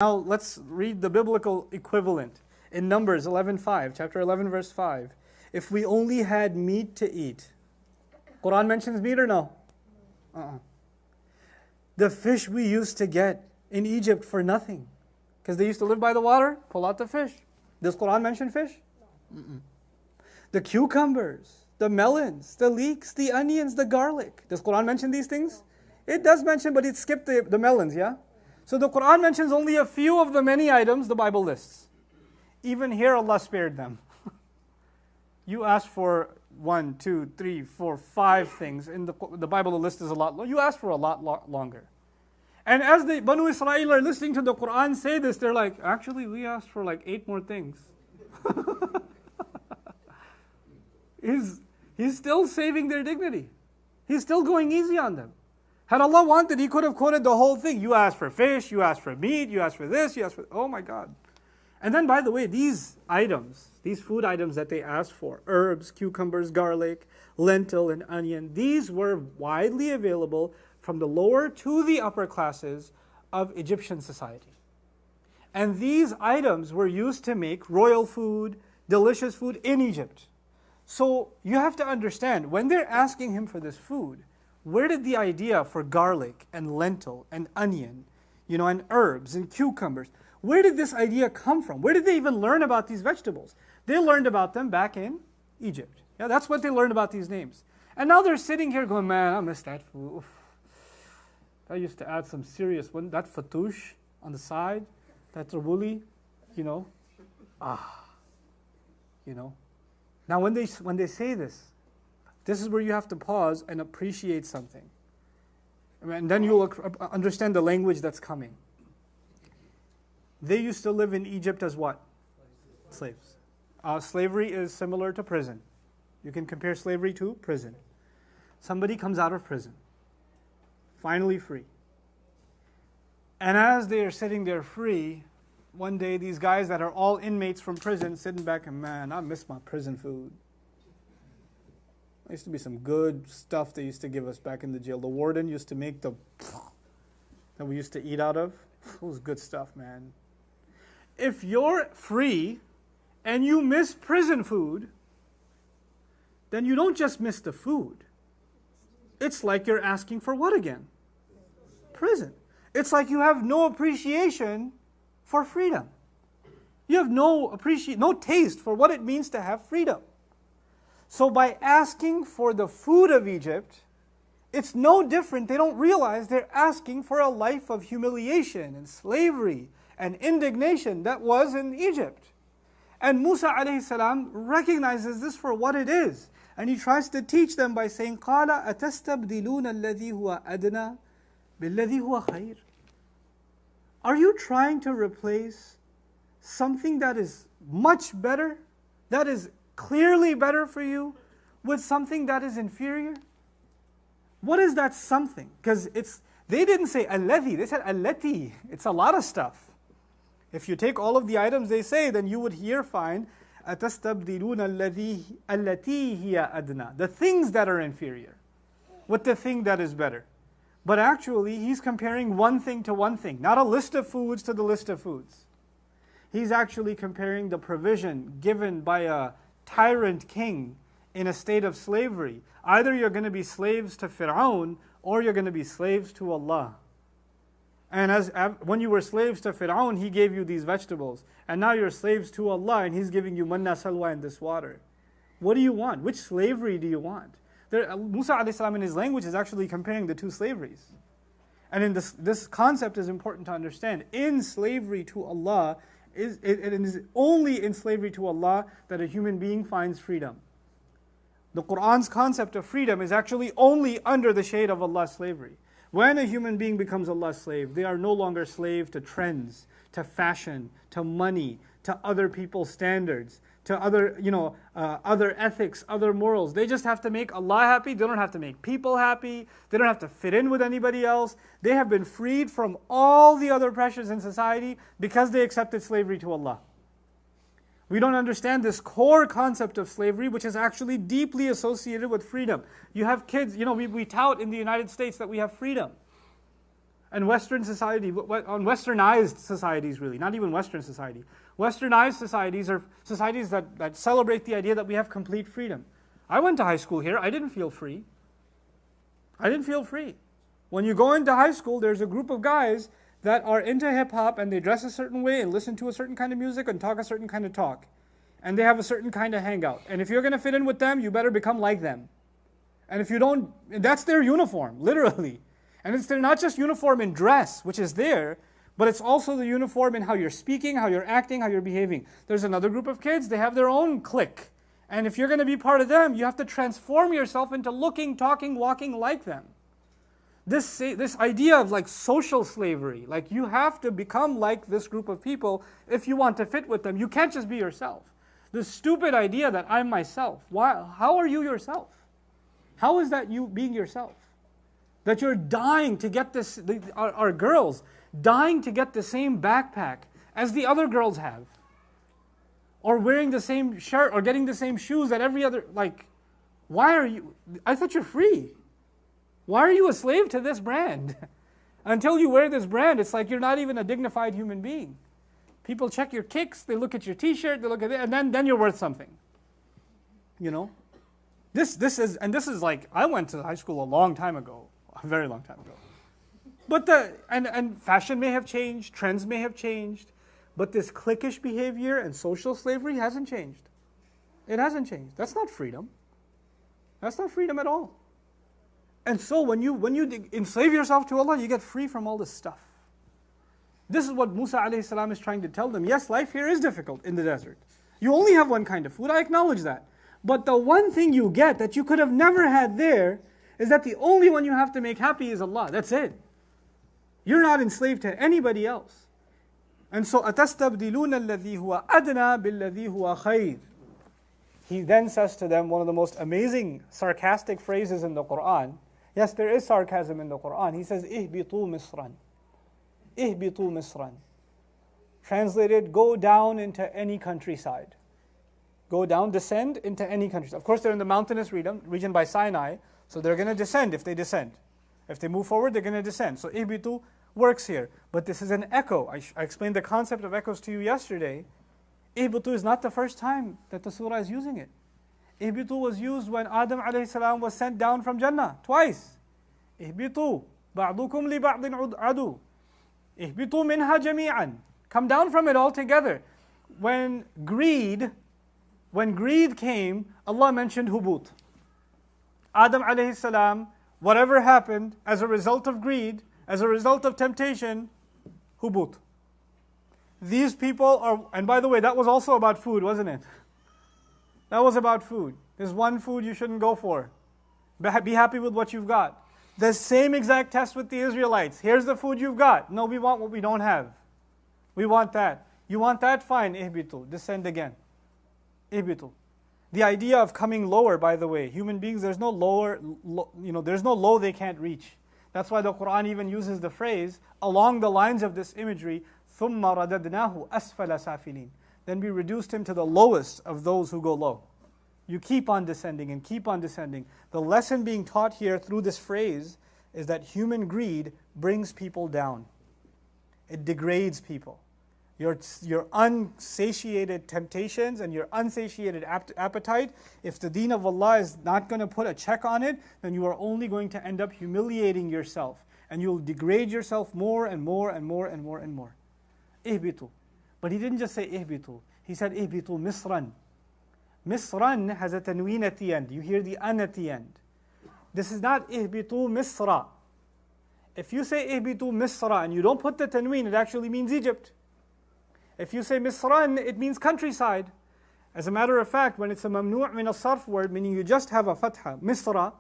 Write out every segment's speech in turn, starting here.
Now let's read the biblical equivalent in Numbers 11:5, chapter 11, verse 5. If we only had meat to eat. Quran mentions meat or no? The fish we used to get in Egypt for nothing. Because they used to live by the water, pull out the fish. Does Quran mention fish? The cucumbers, the melons, the leeks, the onions, the garlic. Does Quran mention these things? It does mention, but it skipped the melons, yeah? So the Quran mentions only a few of the many items the Bible lists. Even here Allah spared them. You asked for 1, 2, 3, 4, 5 things. In the Bible the list is a lot longer. You asked for a lot longer. And as the Banu Israel are listening to the Quran say this, they're like, actually we asked for like 8 more things. He's still saving their dignity. He's still going easy on them. Had Allah wanted, He could have quoted the whole thing. You asked for fish, you asked for meat, you asked for this, you asked for... Oh my God. And then by the way, these items, these food items that they asked for, herbs, cucumbers, garlic, lentil, and onion, these were widely available from the lower to the upper classes of Egyptian society. And these items were used to make royal food, delicious food in Egypt. So you have to understand, when they're asking him for this food, where did the idea for garlic and lentil and onion, and herbs and cucumbers, where did this idea come from? Where did they even learn about these vegetables? They learned about them back in Egypt. Yeah, that's what they learned about these names. And now they're sitting here going, man, I miss that food. Oof. I used to add some serious one, that fatouche on the side, that tabbouleh, Now when they say this is where you have to pause and appreciate something. And then you'll understand the language that's coming. They used to live in Egypt as what? Slaves. Slavery is similar to prison. You can compare slavery to prison. Somebody comes out of prison, finally free. And as they are sitting there free, one day these guys that are all inmates from prison sitting back and, man, I miss my prison food. There used to be some good stuff they used to give us back in the jail. The warden used to make that we used to eat out of. It was good stuff, man. If you're free and you miss prison food, then you don't just miss the food. It's like you're asking for what again? Prison. It's like you have no appreciation for freedom. You have no taste for what it means to have freedom. So by asking for the food of Egypt, it's no different. They don't realize they're asking for a life of humiliation and slavery and indignation that was in Egypt. And Musa alayhi salam recognizes this for what it is. And he tries to teach them by saying, قَالَ أَتَسْتَبْدِلُونَ الَّذِي هُوَ أَدْنَى بِالَّذِي هُوَ خَيْرٌ. Are you trying to replace something that is much better, that is clearly better for you, with something that is inferior? What is that something? Because they didn't say alladhi, they said allati. It's a lot of stuff. If you take all of the items they say, then you would here find atastabdiluna allati hiya adna, the things that are inferior with the thing that is better. But actually he's comparing one thing to one thing, not a list of foods to the list of foods. He's actually comparing the provision given by a tyrant king in a state of slavery. Either you're going to be slaves to Fir'aun or you're going to be slaves to Allah. And when you were slaves to Fir'aun, he gave you these vegetables. And now you're slaves to Allah and He's giving you manna salwa and this water. What do you want? Which slavery do you want? Musa a.s. in his language is actually comparing the two slaveries. And in this concept is important to understand. In slavery to Allah, it is only in slavery to Allah that a human being finds freedom. The Qur'an's concept of freedom is actually only under the shade of Allah's slavery. When a human being becomes Allah's slave, they are no longer slave to trends, to fashion, to money, to other people's standards, to other ethics, other morals. They just have to make Allah happy. They don't have to make people happy. They don't have to fit in with anybody else. They have been freed from all the other pressures in society because they accepted slavery to Allah. We don't understand this core concept of slavery, which is actually deeply associated with freedom. You have kids, we tout in the United States that we have freedom. And Western society, on westernized societies really, not even Western society. Westernized societies are societies that celebrate the idea that we have complete freedom. I went to high school here, I didn't feel free. I didn't feel free. When you go into high school, there's a group of guys that are into hip-hop and they dress a certain way and listen to a certain kind of music and talk a certain kind of talk. And they have a certain kind of hangout. And if you're going to fit in with them, you better become like them. And if you don't, that's their uniform, literally. And they're not just uniform in dress, which is there, but it's also the uniform in how you're speaking, how you're acting, how you're behaving. There's another group of kids, they have their own clique. And if you're going to be part of them, you have to transform yourself into looking, talking, walking like them. This idea of like social slavery, like you have to become like this group of people if you want to fit with them. You can't just be yourself. This stupid idea that I'm myself. How are you yourself? How is that you being yourself? That you're dying to get this, our girls, dying to get the same backpack as the other girls have. Or wearing the same shirt or getting the same shoes that every other, like, why are you, I thought you're free. Why are you a slave to this brand? Until you wear this brand, it's like you're not even a dignified human being. People check your kicks, they look at your t-shirt, they look at it, and then you're worth something. You know? This is like, I went to high school a long time ago, a very long time ago. But and fashion may have changed, trends may have changed, but this cliquish behavior and social slavery hasn't changed. It hasn't changed. That's not freedom. That's not freedom at all. And so when you enslave yourself to Allah, you get free from all this stuff. This is what Musa alayhi salam is trying to tell them. Yes, life here is difficult in the desert. You only have one kind of food, I acknowledge that. But the one thing you get that you could have never had there is that the only one you have to make happy is Allah. That's it. You're not enslaved to anybody else. And so, أَتَسْتَبْدِلُونَ الَّذِي هُوَ أَدْنَى بِالَّذِي هُوَ خَيْرٌ. He then says to them one of the most amazing sarcastic phrases in the Quran. Yes, there is sarcasm in the Quran. He says, إِهْبِطُوا مِصْرًا. إِهْبِطُوا مِصْرًا. Translated, go down into any countryside. Go down, descend into any country. Of course, they're in the mountainous region by Sinai, so they're going to descend if they descend. If they move forward, they're going to descend. So إِهْبِطُوا works here. But this is an echo. I explained the concept of echoes to you yesterday. إِهْبِطُوا is not the first time that the surah is using it. إِهْبِطُوا was used when Adam alayhi salam was sent down from Jannah, twice. إِهْبِطُوا بَعْضُكُمْ لِبَعْضٍ عَدُوٌّ إِهْبِطُوا مِنْهَا جَمِيعًا. Come down from it all together. When greed came, Allah mentioned hubut. Adam alayhi salam, whatever happened as a result of greed, as a result of temptation, hubut. These people are, and by the way, that was also about food, wasn't it? That was about food. There's one food you shouldn't go for. Be happy with what you've got. The same exact test with the Israelites. Here's the food you've got. No, we want what we don't have. We want that. You want that? Fine. Ihbitu. Descend again. Ihbitu. The idea of coming lower, by the way, human beings, there's no lower, there's no low they can't reach. That's why the Quran even uses the phrase along the lines of this imagery, ثُمَّ رَدَدْنَاهُ أَسْفَلَ سَافِلِينَ. Then we reduced him to the lowest of those who go low. You keep on descending and keep on descending. The lesson being taught here through this phrase is that human greed brings people down. It degrades people. Your unsatiated temptations and your unsatiated appetite, if the deen of Allah is not going to put a check on it, then you are only going to end up humiliating yourself. And you'll degrade yourself more and more and more and more and more. Ihbitu. But he didn't just say ihbitu. He said ihbitu misran. Misran has a tanween at the end. You hear the an at the end. This is not ihbitu misra. If you say ihbitu misra and you don't put the tanween, it actually means Egypt. If you say misran, it means countryside. As a matter of fact, when it's a mamnu' min as-sarf word, meaning you just have a fatha, misra,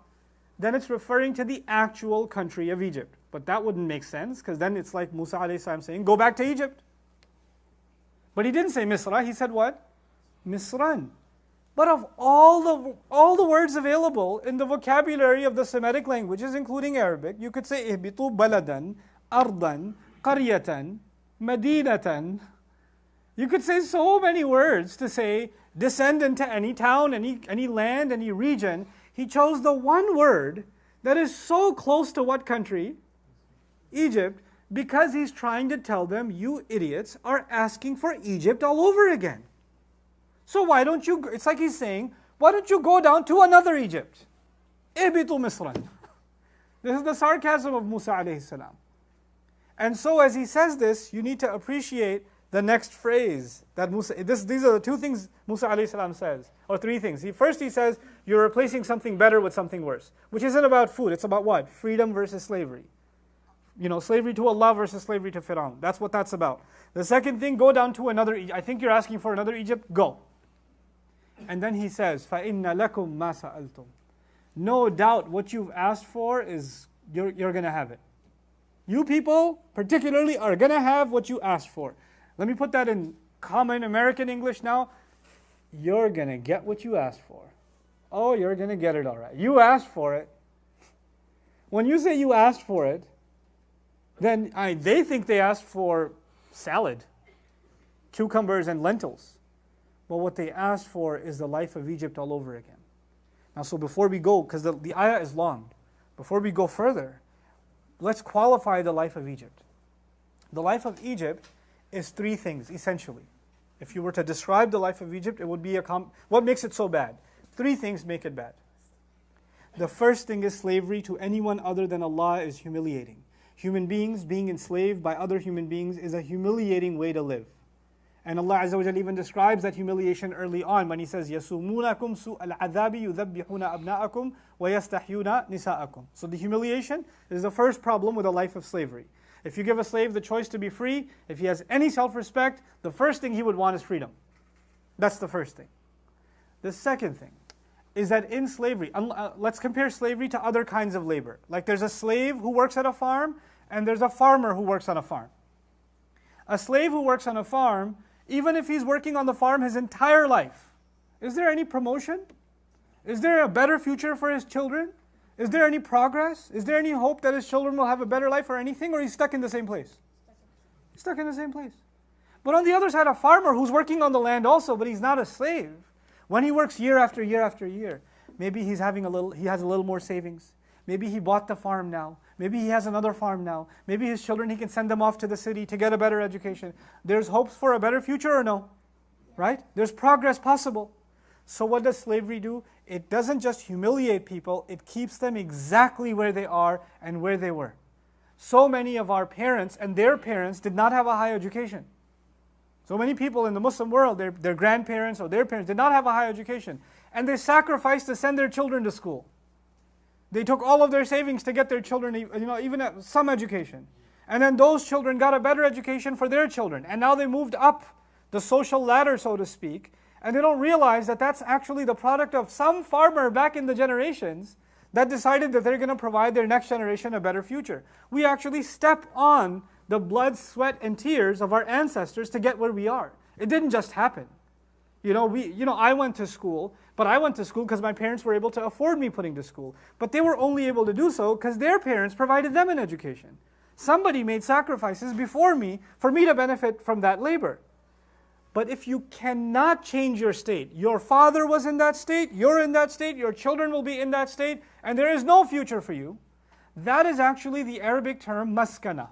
then it's referring to the actual country of Egypt. But that wouldn't make sense, because then it's like Musa alayhi salam saying, go back to Egypt. But he didn't say misra, he said what? Misran. But of all the words available in the vocabulary of the Semitic languages, including Arabic, you could say ihbitu baladan, ardan, qaryatan, madinatan. You could say so many words to say descend into any town, any land, any region. He chose the one word that is so close to what country? Egypt because he's trying to tell them, you idiots are asking for Egypt all over again. So why don't you, it's like he's saying, why don't you go down to another Egypt? Ihbitu Misran. This is the sarcasm of Musa alayhi salam. And so as he says this, you need to appreciate the next phrase that these are the two things Musa alayhi salam says, or three things. First he says, you're replacing something better with something worse, which isn't about food, it's about what? Freedom versus slavery. Slavery to Allah versus slavery to Fir'aun. That's what that's about. The second thing, go down to another Egypt. I think you're asking for another Egypt, go. And then he says, فَإِنَّ لَكُمْ مَا سَأَلْتُمْ. No doubt what you've asked for is, you're going to have it. You people, particularly, are going to have what you asked for. Let me put that in common American English now. You're going to get what you asked for. Oh, you're going to get it all right. You asked for it. When you say you asked for it, then they think they asked for salad, cucumbers and lentils. But what they asked for is the life of Egypt all over again. Now, so before we go, because the ayah is long, before we go further, let's qualify the life of Egypt. The life of Egypt is three things, essentially. If you were to describe the life of Egypt, it would be what makes it so bad? Three things make it bad. The first thing is slavery to anyone other than Allah is humiliating. Human beings being enslaved by other human beings is a humiliating way to live. And Allah Azza wa Jalla even describes that humiliation early on when He says, يَسُومُونَكُمْ سُوءَ الْعَذَابِ يُذَبِّحُونَ أَبْنَاءَكُمْ وَيَسْتَحْيُونَ نِسَاءَكُمْ. So the humiliation is the first problem with a life of slavery. If you give a slave the choice to be free, if he has any self-respect, the first thing he would want is freedom. That's the first thing. The second thing is that in slavery, let's compare slavery to other kinds of labor. Like there's a slave who works at a farm, and there's a farmer who works on a farm. A slave who works on a farm, even if he's working on the farm his entire life, is there any promotion? Is there a better future for his children? Is there any progress? Is there any hope that his children will have a better life or anything? Or he's stuck in the same place? He's stuck in the same place. But on the other side, a farmer who's working on the land also, but he's not a slave. When he works year after year after year, maybe he has a little more savings. Maybe he bought the farm now. Maybe he has another farm now. Maybe his children, he can send them off to the city to get a better education. There's hopes for a better future or no? Right? There's progress possible. So what does slavery do? It doesn't just humiliate people, it keeps them exactly where they are and where they were. So many of our parents and their parents did not have a high education. So many people in the Muslim world, their grandparents or their parents did not have a high education. And they sacrificed to send their children to school. They took all of their savings to get their children, even at some education. And then those children got a better education for their children. And now they moved up the social ladder, so to speak. And they don't realize that that's actually the product of some farmer back in the generations that decided that they're going to provide their next generation a better future. We actually step on the blood, sweat, and tears of our ancestors to get where we are. It didn't just happen. I went to school, but I went to school because my parents were able to afford me putting to school. But they were only able to do so because their parents provided them an education. Somebody made sacrifices before me for me to benefit from that labor. But if you cannot change your state, your father was in that state, you're in that state, your children will be in that state, and there is no future for you, that is actually the Arabic term maskana.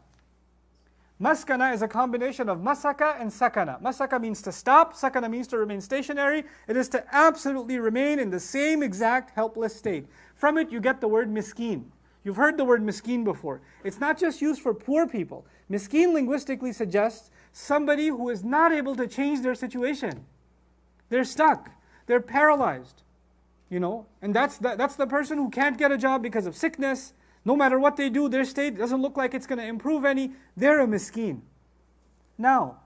Maskana is a combination of masaka and sakana. Masaka means to stop, sakana means to remain stationary. It is to absolutely remain in the same exact helpless state. From it you get the word miskin. You've heard the word miskin before. It's not just used for poor people. Miskin linguistically suggests somebody who is not able to change their situation. They're stuck. They're paralyzed. And that's the person who can't get a job because of sickness. No matter what they do, their state doesn't look like it's going to improve any. They're a miskin. Now,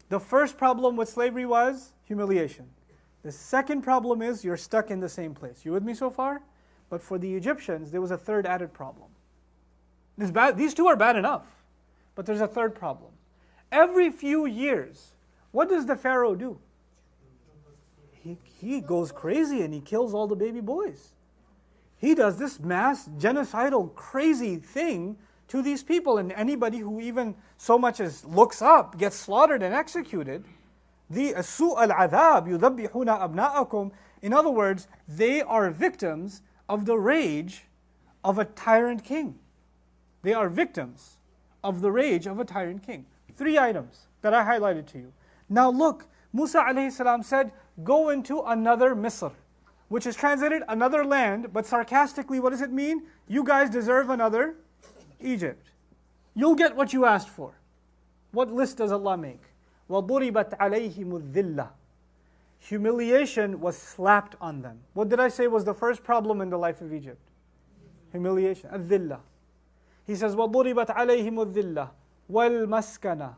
the first problem with slavery was humiliation. The second problem is you're stuck in the same place. You with me so far? But for the Egyptians, there was a third added problem. These two are bad enough, but there's a third problem. Every few years, what does the Pharaoh do? He goes crazy and he kills all the baby boys. He does this mass genocidal crazy thing to these people, and anybody who even so much as looks up gets slaughtered and executed. The سُوءَ الْعَذَابِ يُذَبِّحُونَ أَبْنَاءَكُمْ. In other words, they are victims of the rage of a tyrant king. They are victims of the rage of a tyrant king. 3 items that I highlighted to you. Now look, Musa alayhi salam said, go into another Misr, which is translated another land, but sarcastically what does it mean? You guys deserve another Egypt. You'll get what you asked for. What list does Allah make? وَضُرِبَتْ عَلَيْهِمُ الذِّلَّةِ. Humiliation was slapped on them. What did I say was the first problem in the life of Egypt? Humiliation, الذِّلَّة. He says, وَضُرِبَتْ عَلَيْهِمُ الذِّلَّةِ وَالْمَسْكَنَةِ.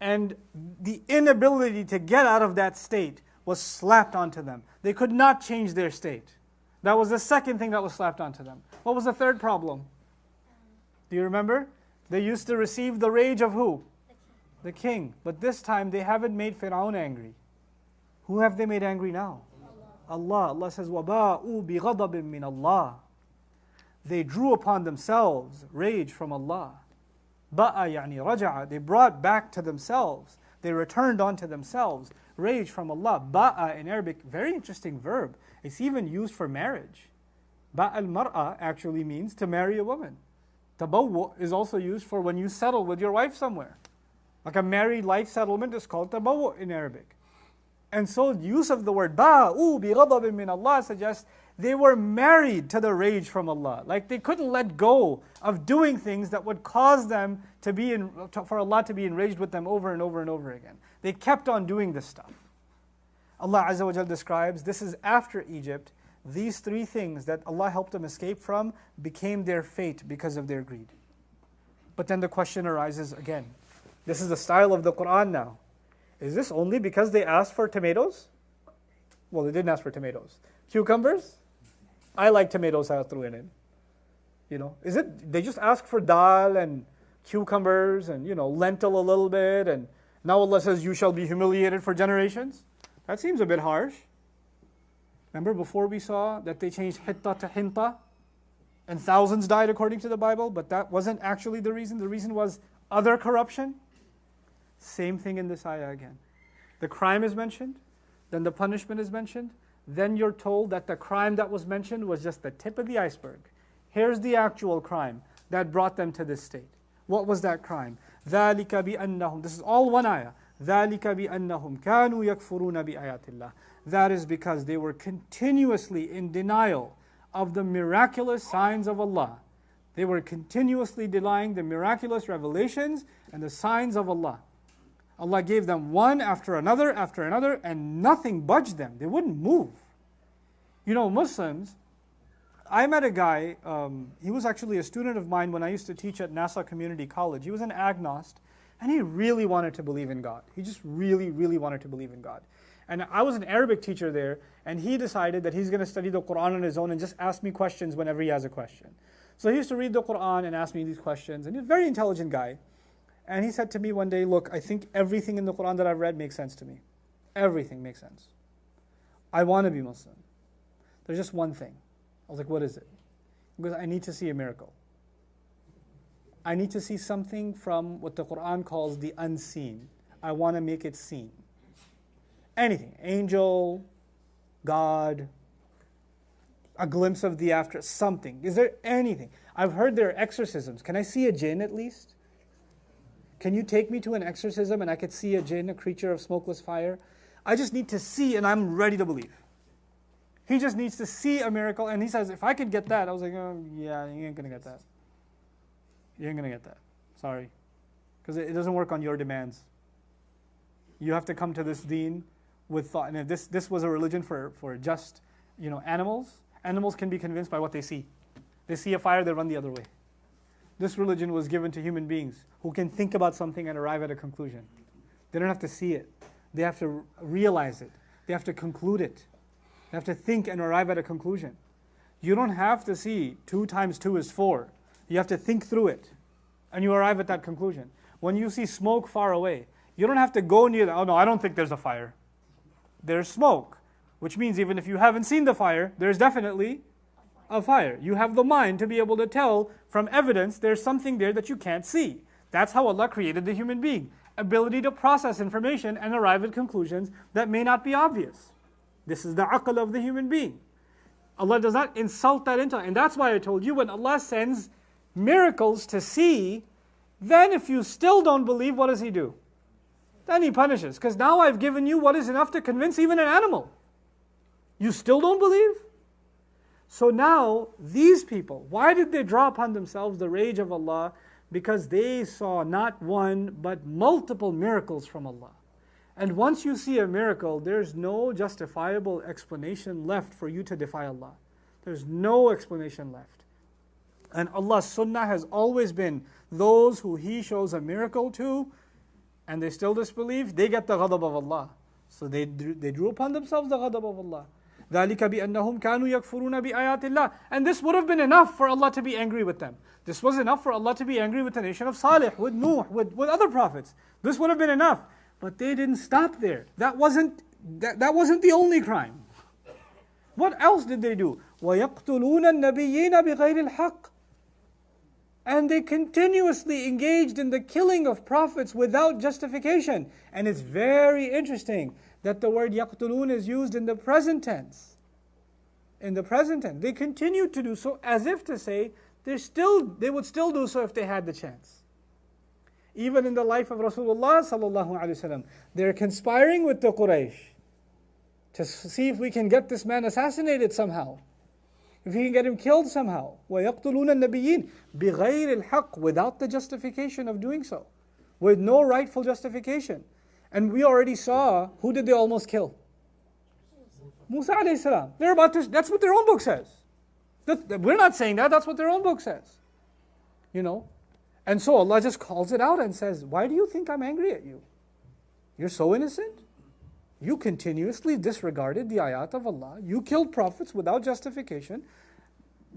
And the inability to get out of that state was slapped onto them. They could not change their state. That was the second thing that was slapped onto them. What was the third problem? Do you remember? They used to receive the rage of who? The king. But this time they haven't made Fir'aun angry. Who have they made angry now? Allah. Allah says, وَبَاءُوا بِغَضَبٍ مِّنَ اللَّهِ. They drew upon themselves rage from Allah. Ba'a yani raja'a. They brought back to themselves. They returned onto themselves rage from Allah. Ba'a in Arabic, very interesting verb. It's even used for marriage. Ba'a al-mar'a actually means to marry a woman. Tabawwu is also used for when you settle with your wife somewhere. Like a married life settlement is called tabawwu in Arabic. And so use of the word ba'u bi ghadabin min Allah suggests they were married to the rage from Allah. Like they couldn't let go of doing things that would cause them to be for Allah to be enraged with them over and over and over again. They kept on doing this stuff. Allah Azza wa Jal describes, this is after Egypt, these 3 things that Allah helped them escape from became their fate because of their greed. But then the question arises again. This is the style of the Quran now. Is this only because they asked for tomatoes? Well, they didn't ask for tomatoes. Cucumbers? I like tomatoes, I threw it in. You know, is it they just ask for dal and cucumbers and, lentil a little bit, and now Allah says you shall be humiliated for generations? That seems a bit harsh. Remember before we saw that they changed hitta to hinta and thousands died according to the Bible, but that wasn't actually the reason. The reason was other corruption. Same thing in this ayah again. The crime is mentioned, then the punishment is mentioned, then you're told that the crime that was mentioned was just the tip of the iceberg. Here's the actual crime that brought them to this state. What was that crime? ذَلِكَ بِأَنَّهُمْ. This is all one ayah. ذَلِكَ بِأَنَّهُمْ كَانُوا يَكْفُرُونَ بِآيَاتِ اللَّهِ. That is because they were continuously in denial of the miraculous signs of Allah. They were continuously denying the miraculous revelations and the signs of Allah. Allah gave them one after another, and nothing budged them. They wouldn't move. Muslims, I met a guy, he was actually a student of mine when I used to teach at Nassau Community College. He was an agnost, and he really wanted to believe in God. He just really, really wanted to believe in God. And I was an Arabic teacher there, and he decided that he's going to study the Quran on his own and just ask me questions whenever he has a question. So he used to read the Quran and ask me these questions, and he's a very intelligent guy. And he said to me one day, look, I think everything in the Quran that I've read makes sense to me. Everything makes sense. I want to be Muslim. There's just one thing. I was like, what is it? Because I need to see a miracle. I need to see something from what the Quran calls the unseen. I want to make it seen. Anything. Angel, God, a glimpse of the after, something. Is there anything? I've heard there are exorcisms. Can I see a jinn at least? Can you take me to an exorcism and I could see a jinn, a creature of smokeless fire? I just need to see and I'm ready to believe. He just needs to see a miracle, and he says, if I could get that, I was like, oh, yeah, you ain't going to get that. You ain't going to get that. Sorry. Because it doesn't work on your demands. You have to come to this deen with thought. And if this was a religion for just, animals, animals can be convinced by what they see. They see a fire, they run the other way. This religion was given to human beings who can think about something and arrive at a conclusion. They don't have to see it. They have to realize it. They have to conclude it. They have to think and arrive at a conclusion. You don't have to see 2 times 2 is 4. You have to think through it, and you arrive at that conclusion. When you see smoke far away, you don't have to go near oh no, I don't think there's a fire. There's smoke, which means even if you haven't seen the fire, there's definitely a fire. You have the mind to be able to tell from evidence there's something there that you can't see. That's how Allah created the human being. Ability to process information and arrive at conclusions that may not be obvious. This is the aql of the human being. Allah does not insult that intellect. And that's why I told you when Allah sends miracles to see, Then if you still don't believe, what does He do? Then He punishes. Because now I've given you what is enough to convince even an animal. You still don't believe? So now, these people, why did they draw upon themselves the rage of Allah? Because they saw not one, but multiple miracles from Allah. And once you see a miracle, there's no justifiable explanation left for you to defy Allah. There's no explanation left. And Allah's sunnah has always been, those who He shows a miracle to, and they still disbelieve, they get the ghadab of Allah. So they drew upon themselves the ghadab of Allah. ذَلِكَ بِأَنَّهُمْ كَانُوا يَكْفُرُونَ بِآيَاتِ اللَّهِ. And this would have been enough for Allah to be angry with them. This was enough for Allah to be angry with the nation of Salih, with Nuh, with other prophets. This would have been enough. But they didn't stop there. That wasn't the only crime. What else did they do? وَيَقْتُلُونَ النَّبِيِّينَ بِغَيْرِ الْحَقِّ. And they continuously engaged in the killing of prophets without justification. And it's very interesting that the word يَقْتُلُونَ is used in the present tense. In the present tense. They continued to do so as if to say, they would still do so if they had the chance. Even in the life of Rasulullah sallallahu alaihi wasallam, they're conspiring with the Quraysh to see if we can get this man assassinated somehow. If we can get him killed somehow. وَيَقْتُلُونَ النَّبِيِّينَ بِغَيْرِ الْحَقِّ. Without the justification of doing so. With no rightful justification. And we already saw, who did they almost kill? Musa alayhi salam. That's what their own book says. We're not saying that, that's what their own book says. You know? And so Allah just calls it out and says, why do you think I'm angry at you? You're so innocent. You continuously disregarded the ayat of Allah. You killed prophets without justification.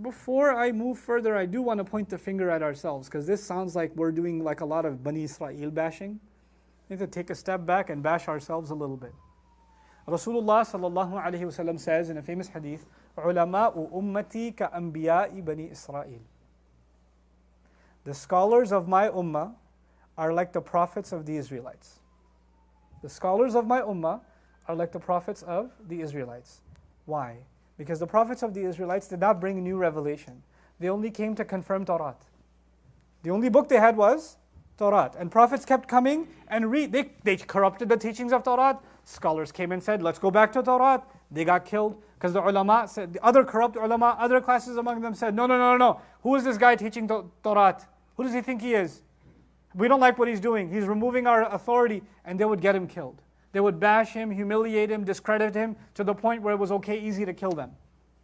Before I move further, I do want to point the finger at ourselves, because this sounds like we're doing like a lot of Bani Israel bashing. We need to take a step back and bash ourselves a little bit. Rasulullah sallallahu alaihi wasallam says in a famous hadith, "Ulama'u ummati ka anbiya'i Bani Israel." The scholars of my ummah are like the prophets of the Israelites. The scholars of my ummah are like the prophets of the Israelites. Why? Because the prophets of the Israelites did not bring new revelation. They only came to confirm Torah. The only book they had was Torah. And prophets kept coming and they corrupted the teachings of Torah. Scholars came and said, let's go back to Torah. They got killed because the ulama said, the other corrupt ulama, other classes among them said, no. Who is this guy teaching Torah? Who does he think he is? We don't like what he's doing. He's removing our authority. And they would get him killed. They would bash him, humiliate him, discredit him to the point where it was easy to kill them.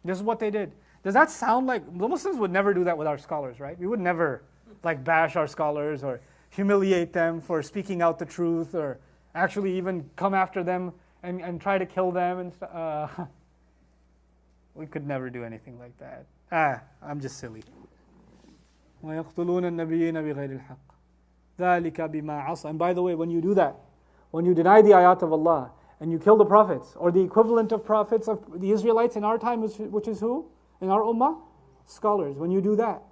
This is what they did. Does that sound like, the Muslims would never do that with our scholars, right? We would never bash our scholars or humiliate them for speaking out the truth or actually even come after them and try to kill them. And we could never do anything like that. I'm just silly. وَيَقْتُلُونَ النَّبِيِّينَ بِغَيْرِ الْحَقِّ ذَلِكَ بِمَا عَصَى. And by the way, when you do that, when you deny the ayat of Allah and you kill the prophets, or the equivalent of prophets of the Israelites in our time, which is who? In our ummah? Scholars. When you do that,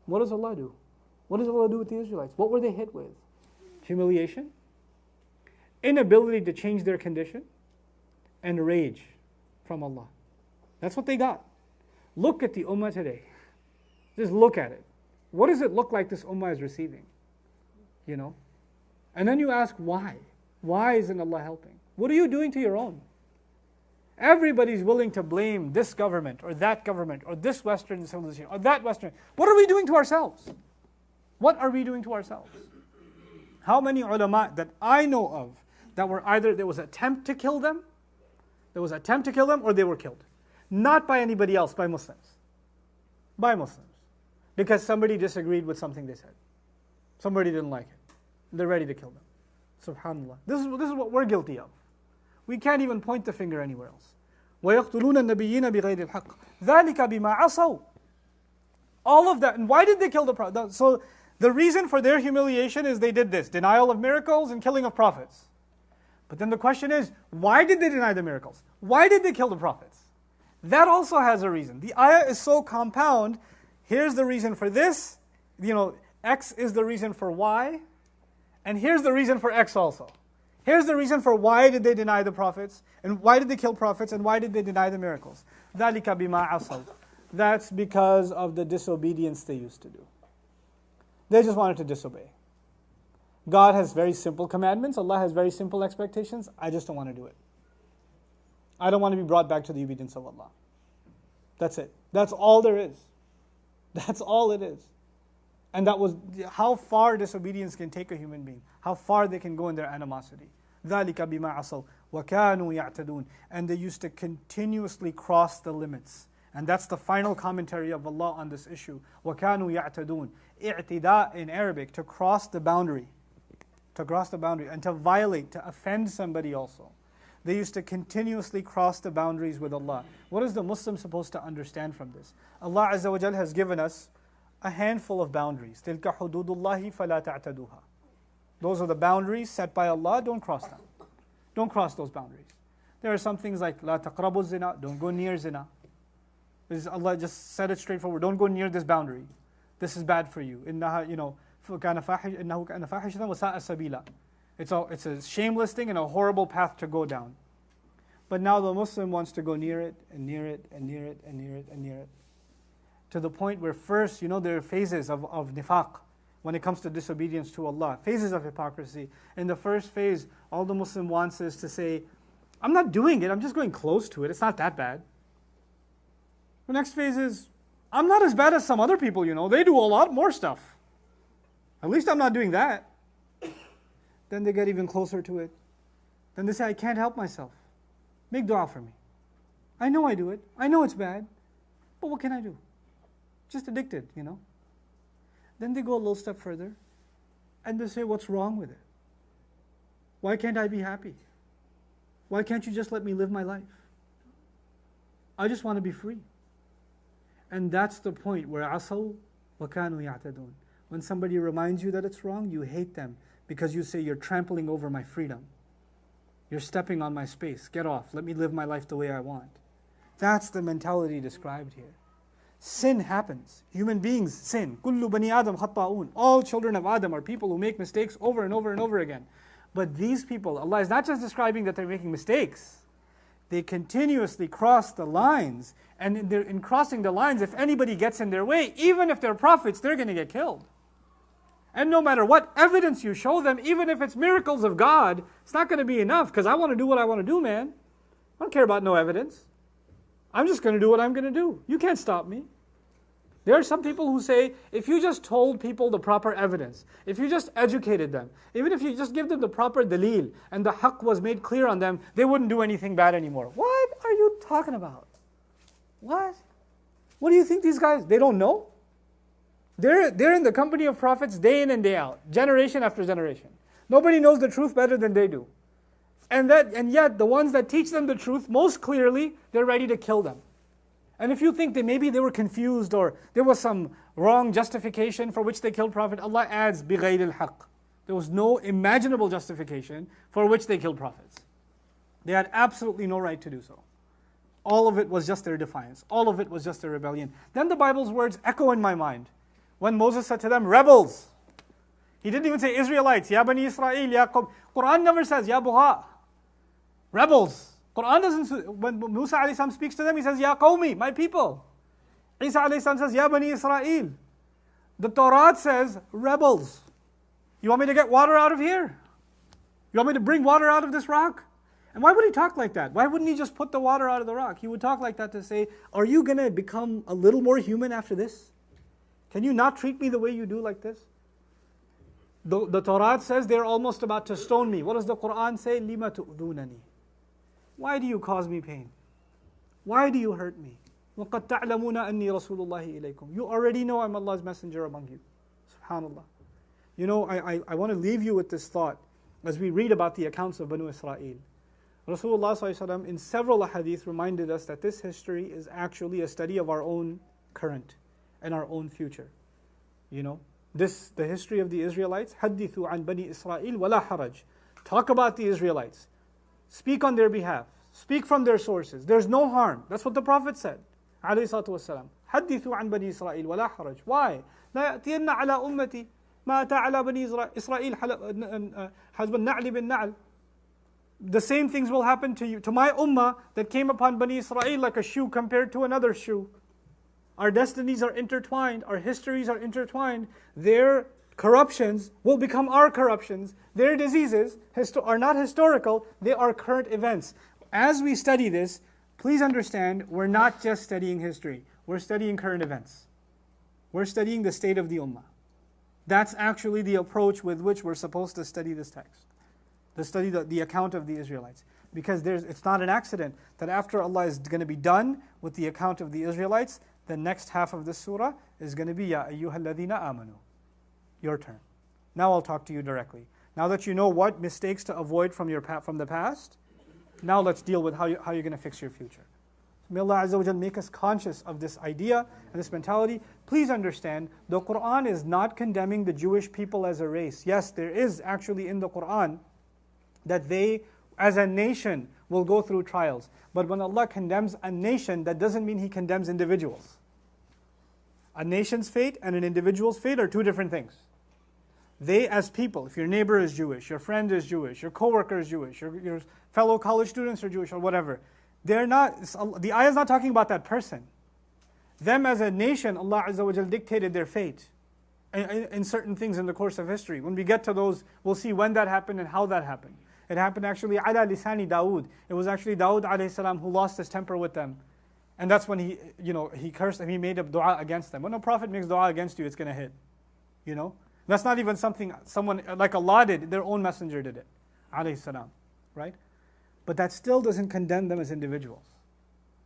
what does Allah do? What does Allah do with the Israelites? What were they hit with? Humiliation, inability to change their condition, and rage from Allah. That's what they got. Look at the ummah today. Just look at it. What does it look like this ummah is receiving? You know? And then you ask why? Why isn't Allah helping? What are you doing to your own? Everybody's willing to blame this government or this Western civilization or that Western. What are we doing to ourselves? What are we doing to ourselves? How many ulama that I know of that were either there was an attempt to kill them, or they were killed. Not by anybody else, by Muslims. By Muslims. Because somebody disagreed with something they said. Somebody didn't like it. They're ready to kill them. Subhanallah. This is what we're guilty of. We can't even point the finger anywhere else. وَيَقْتُلُونَ النَّبِيِّينَ بِغَيْرِ الْحَقِّ ذَلِكَ بِمَا عَصَوْا. All of that. And why did they kill the prophet? So the reason for their humiliation is they did this. Denial of miracles and killing of prophets. But then the question is, why did they deny the miracles? Why did they kill the prophets? That also has a reason. The ayah is so compound. Here's the reason for this. X is the reason for Y. And here's the reason for X also. Here's the reason for why did they deny the prophets, and why did they kill prophets, and why did they deny the miracles. ذَلِكَ بِمَا عَصَوْا. That's because of the disobedience they used to do. They just wanted to disobey. God has very simple commandments. Allah has very simple expectations. I just don't want to do it. I don't want to be brought back to the obedience of Allah. That's it. That's all there is. That's all it is. And that was how far disobedience can take a human being. How far they can go in their animosity. ذَلِكَ بِمَا عَصَوْا وَكَانُوا يَعْتَدُونَ. And they used to continuously cross the limits. And that's the final commentary of Allah on this issue. وَكَانُوا يَعْتَدُونَ. I'tida in Arabic, to cross the boundary. To cross the boundary and to violate, to offend somebody also. They used to continuously cross the boundaries with Allah. What is the Muslim supposed to understand from this? Allah Azza wa Jal has given us a handful of boundaries. تِلْكَ حُدُودُ اللَّهِ فَلَا تَعْتَدُوهَا. Those are the boundaries set by Allah, don't cross them. Don't cross those boundaries. There are some things like لَا تَقْرَبُوا الزِّنَا, don't go near zina. Allah just said it straightforward, don't go near this boundary. This is bad for you. إِنَّهَا, إِنَّهُ كَانَ فَاحِشَةً وَسَاءَ سَبِيلًا. It's a shameless thing and a horrible path to go down. But now the Muslim wants to go near it, and near it, and near it, and near it, and near it. To the point where first, there are phases of nifaq when it comes to disobedience to Allah. Phases of hypocrisy. In the first phase, all the Muslim wants is to say, I'm not doing it, I'm just going close to it, it's not that bad. The next phase is, I'm not as bad as some other people, they do a lot more stuff. At least I'm not doing that. Then they get even closer to it. Then they say, I can't help myself. Make dua for me. I know I do it. I know it's bad. But what can I do? Just addicted, Then they go a little step further. And they say, what's wrong with it? Why can't I be happy? Why can't you just let me live my life? I just want to be free. And that's the point where عَصَوْا وَكَانُوا يَعْتَدُونَ. When somebody reminds you that it's wrong, you hate them. Because you say, you're trampling over my freedom. You're stepping on my space. Get off. Let me live my life the way I want. That's the mentality described here. Sin happens. Human beings sin. كُلُّ بَنِي آدَمْ خَطَّاؤُونَ. All children of Adam are people who make mistakes over and over and over again. But these people, Allah is not just describing that they're making mistakes. They continuously cross the lines. And in crossing the lines, if anybody gets in their way, even if they're prophets, they're going to get killed. And no matter what evidence you show them, even if it's miracles of God, it's not going to be enough because I want to do what I want to do, man. I don't care about no evidence. I'm just going to do what I'm going to do. You can't stop me. There are some people who say, if you just told people the proper evidence, if you just educated them, even if you just give them the proper dalil, and the haqq was made clear on them, they wouldn't do anything bad anymore. What are you talking about? What? What do you think these guys, they don't know? They're in the company of prophets day in and day out, generation after generation. Nobody knows the truth better than they do. And yet, the ones that teach them the truth most clearly, they're ready to kill them. And if you think that maybe they were confused or there was some wrong justification for which they killed Prophet, Allah adds, بِغَيْرِ الْحَقِّ. There was no imaginable justification for which they killed prophets. They had absolutely no right to do so. All of it was just their defiance. All of it was just their rebellion. Then the Bible's words echo in my mind. When Moses said to them, rebels. He didn't even say Israelites, Ya Bani Israel, Ya Qawm. Quran never says, Ya Buha. Rebels. Quran doesn't, when Musa alayhi salam speaks to them, he says, Ya Qawmi, my people. Isa alayhi salam says, Ya Bani Israel. The Torah says, rebels. You want me to get water out of here? You want me to bring water out of this rock? And why would he talk like that? Why wouldn't he just put the water out of the rock? He would talk like that to say, are you going to become a little more human after this? Can you not treat me the way you do like this? The Torah says they're almost about to stone me. What does the Quran say? لِمَ تُؤْذُونَنِي. Why do you cause me pain? Why do you hurt me? وَقَدْ تَعْلَمُونَ أَنِّي رَسُولُ اللَّهِ إِلَيْكُمْ. You already know I'm Allah's messenger among you. SubhanAllah. I want to leave you with this thought as we read about the accounts of Banu Israel. Rasulullah SAW in several hadith reminded us that this history is actually a study of our own current and our own future. The history of the Israelites, حَدِّثُوا عَنْ بَنِي إِسْرَائِيل وَلَا حَرَجْ. Talk about the Israelites. Speak on their behalf. Speak from their sources. There's no harm. That's what the Prophet said. عليه الصلاة والسلام. حَدِّثُوا عَنْ بَنِي إِسْرَائِيل وَلَا حَرَجْ. Why? لَا يَأْتِيَنَّ عَلَى أُمَّتِي مَا أَتَى عَلَى بَنِي إِسْرَائِيل حَزْبَ النَّعْلِ بِالنَّعْلِ. The same things will happen to you, to my ummah that came upon Bani Israel like a shoe compared to another shoe. Our destinies are intertwined, our histories are intertwined. Their corruptions will become our corruptions. Their diseases are not historical, they are current events. As we study this, please understand, we're not just studying history. We're studying current events. We're studying the state of the ummah. That's actually the approach with which we're supposed to study this text. To study the account of the Israelites. Because it's not an accident that after Allah is going to be done with the account of the Israelites, the next half of the surah is going to be Ya ayyuhal ladhina amanu. Your turn. Now I'll talk to you directly. Now that you know what mistakes to avoid from the past, now let's deal with how you're going to fix your future. May Allah Azza wa Jal make us conscious of this idea and this mentality. Please understand, the Quran is not condemning the Jewish people as a race. Yes, there is actually in the Quran that they, as a nation, will go through trials. But when Allah condemns a nation, that doesn't mean He condemns individuals. A nation's fate and an individual's fate are two different things. They as people, if your neighbor is Jewish, your friend is Jewish, your coworker is Jewish, your fellow college students are Jewish or whatever, the ayah is not talking about that person. Them as a nation, Allah Azza wa Jal dictated their fate in certain things in the course of history. When we get to those, we'll see when that happened and how that happened. It happened actually ala lisani Dawood. It was actually Dawood alayhi salam who lost his temper with them. And that's when he cursed them, he made a dua against them. When a prophet makes dua against you, it's going to hit. That's not even something someone like Allah did, their own messenger did it. Alayhi salam. Right? But that still doesn't condemn them as individuals.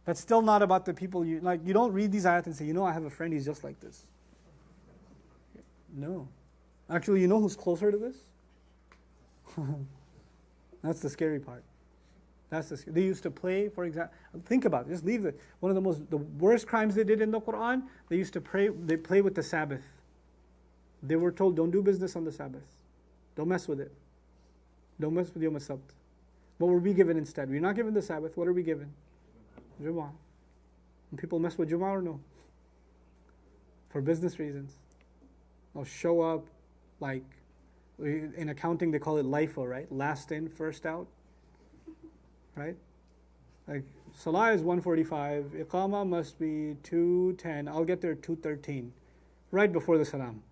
That's still not about the people you don't read these ayat and say, I have a friend, he's just like this. No. Actually, who's closer to this? That's the scary part. They used to play, for example, think about it, just leave it. One of the worst crimes they did in the Quran, they play with the Sabbath. They were told, don't do business on the Sabbath. Don't mess with it. Don't mess with Yom Sabt. What were we given instead? We're not given the Sabbath. What are we given? Jumu'ah. And people mess with Jumu'ah or no? For business reasons. They'll show up like, in accounting they call it LIFO, right? Last in, first out. Right? Like, Salah is 1:45, Iqamah must be 2:10, I'll get there 2:13. Right before the Salam.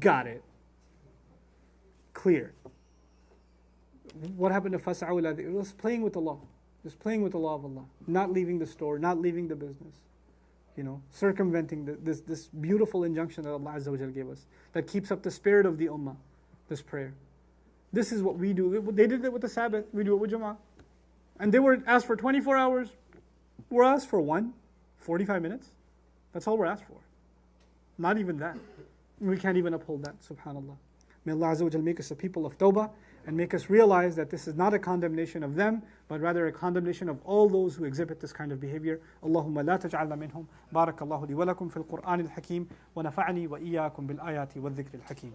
Got it. Clear. What happened to Fas'a'u ila dhikr? It was playing with the law. Just playing with the law of Allah. Not leaving the store, not leaving the business. Circumventing this beautiful injunction that Allah Azza wa Jal gave us. That keeps up the spirit of the ummah. This prayer. This is what we do. They did it with the Sabbath. We do it with Jumu'ah. And they were asked for 24 hours. We're asked for 45 minutes. That's all we're asked for. Not even that. We can't even uphold that, subhanAllah. May Allah Azza wa Jal make us a people of tawbah and make us realize that this is not a condemnation of them, but rather a condemnation of all those who exhibit this kind of behavior. Allahumma la taj'alna minhum. Barakallahu li wa lakum fil Qur'an al-Hakim wa nafa'ani wa iyyakum bil ayati wal dhikr al-Hakim.